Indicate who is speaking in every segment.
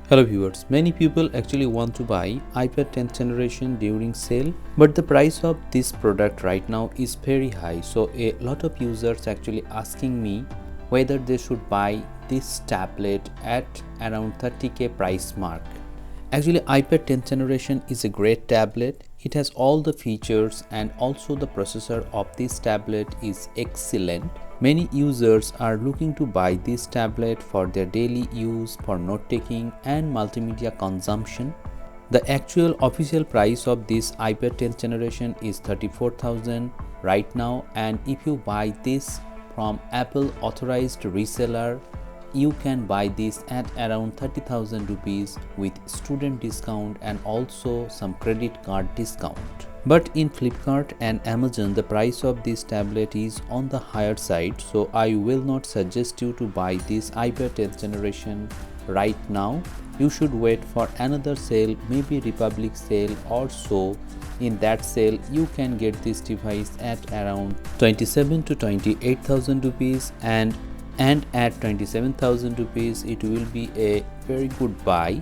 Speaker 1: Hello viewers, many people actually want to buy iPad 10th generation during sale, but the price of this product right now is very high. So a lot of users actually asking me whether they should buy this tablet at around 30k price mark. Actually, iPad 10th generation is a great tablet. It has all the features and also the processor of this tablet is excellent. Many users are looking to buy this tablet for their daily use, for note-taking and multimedia consumption. The actual official price of this iPad 10th generation is 34,000 right now, and if you buy this from Apple authorized reseller, you can buy this at around 30,000 rupees with student discount and also some credit card discount. But in Flipkart and Amazon, the price of this tablet is on the higher side, so I will not suggest you to buy this iPad 10th generation right now. You should wait for another sale, maybe Republic sale or so. In that sale, you can get this device at around 27 to 28,000 rupees, and at 27,000 rupees it will be a very good buy.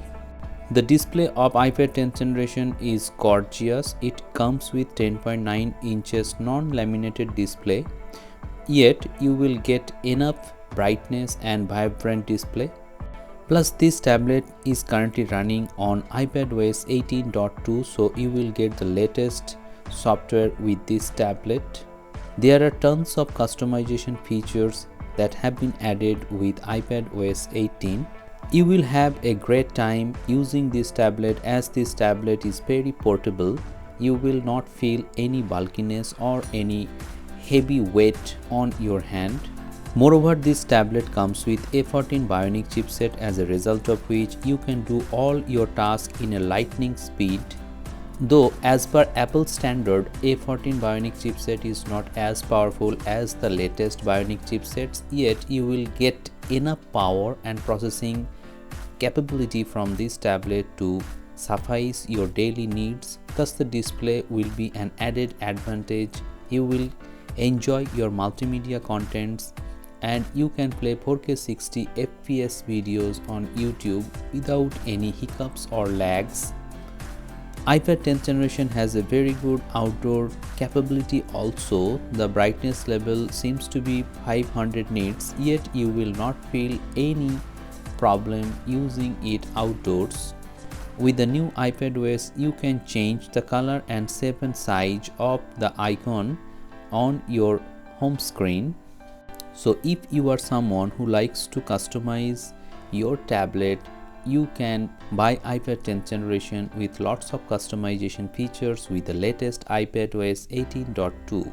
Speaker 1: The display of iPad 10th generation is gorgeous. It comes with 10.9 inches non-laminated display, yet you will get enough brightness and vibrant display. Plus this tablet is currently running on iPadOS 18.2, so you will get the latest software with this tablet. There are tons of customization features that have been added with iPadOS 18. You will have a great time using this tablet as this tablet is very portable. You will not feel any bulkiness or any heavy weight on your hand. Moreover, this tablet comes with A14 Bionic chipset, as a result of which you can do all your tasks in a lightning speed. Though as per Apple standard, A14 Bionic chipset is not as powerful as the latest Bionic chipsets, yet you will get enough power and processing capability from this tablet to suffice your daily needs. Thus the display will be an added advantage. You will enjoy your multimedia contents and you can play 4K 60 FPS videos on YouTube without any hiccups or lags. iPad 10th generation has a very good outdoor capability also. The brightness level seems to be 500 nits, yet you will not feel any problem using it outdoors. With the new iPadOS, you can change the color and shape and size of the icon on your home screen. So if you are someone who likes to customize your tablet, you can buy iPad 10th generation with lots of customization features with the latest iPadOS 18.2.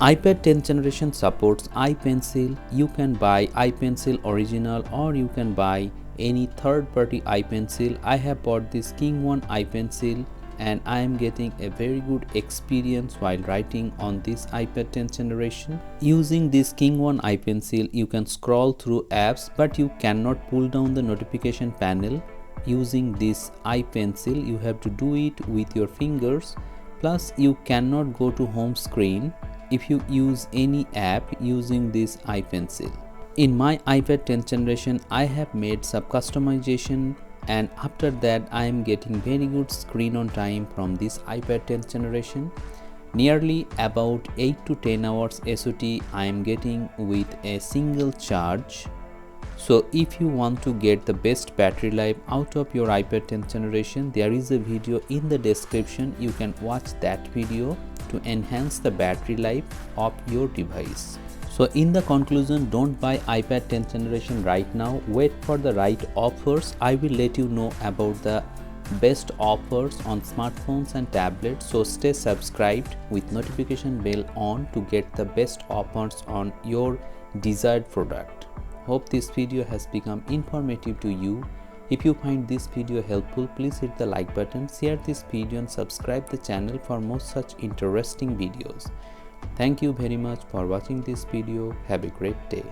Speaker 1: iPad 10th generation supports ipencil. You can buy ipencil original or you can buy any third-party ipencil. I have bought this Kingone ipencil and I am getting a very good experience while writing on this iPad 10th generation. Using this Kingone ipencil, you can scroll through apps, but you cannot pull down the notification panel. Using this ipencil, you have to do it with your fingers. Plus, you cannot go to home screen if you use any app using this ipencil. In my iPad 10th generation, I have made some customization, and after that I am getting very good screen on time from this iPad 10th generation. Nearly about 8 to 10 hours SOT I am getting with a single charge. So if you want to get the best battery life out of your iPad 10th generation, there is a video in the description. You can watch that video to enhance the battery life of your device. So in the conclusion, don't buy iPad 10th generation right now. Wait for the right offers. I will let you know about the best offers on smartphones and tablets. So stay subscribed with notification bell on to get the best offers on your desired product. Hope this video has become informative to you. If you find this video helpful, please hit the like button, share this video and subscribe the channel for more such interesting videos. Thank you very much for watching this video. Have a great day.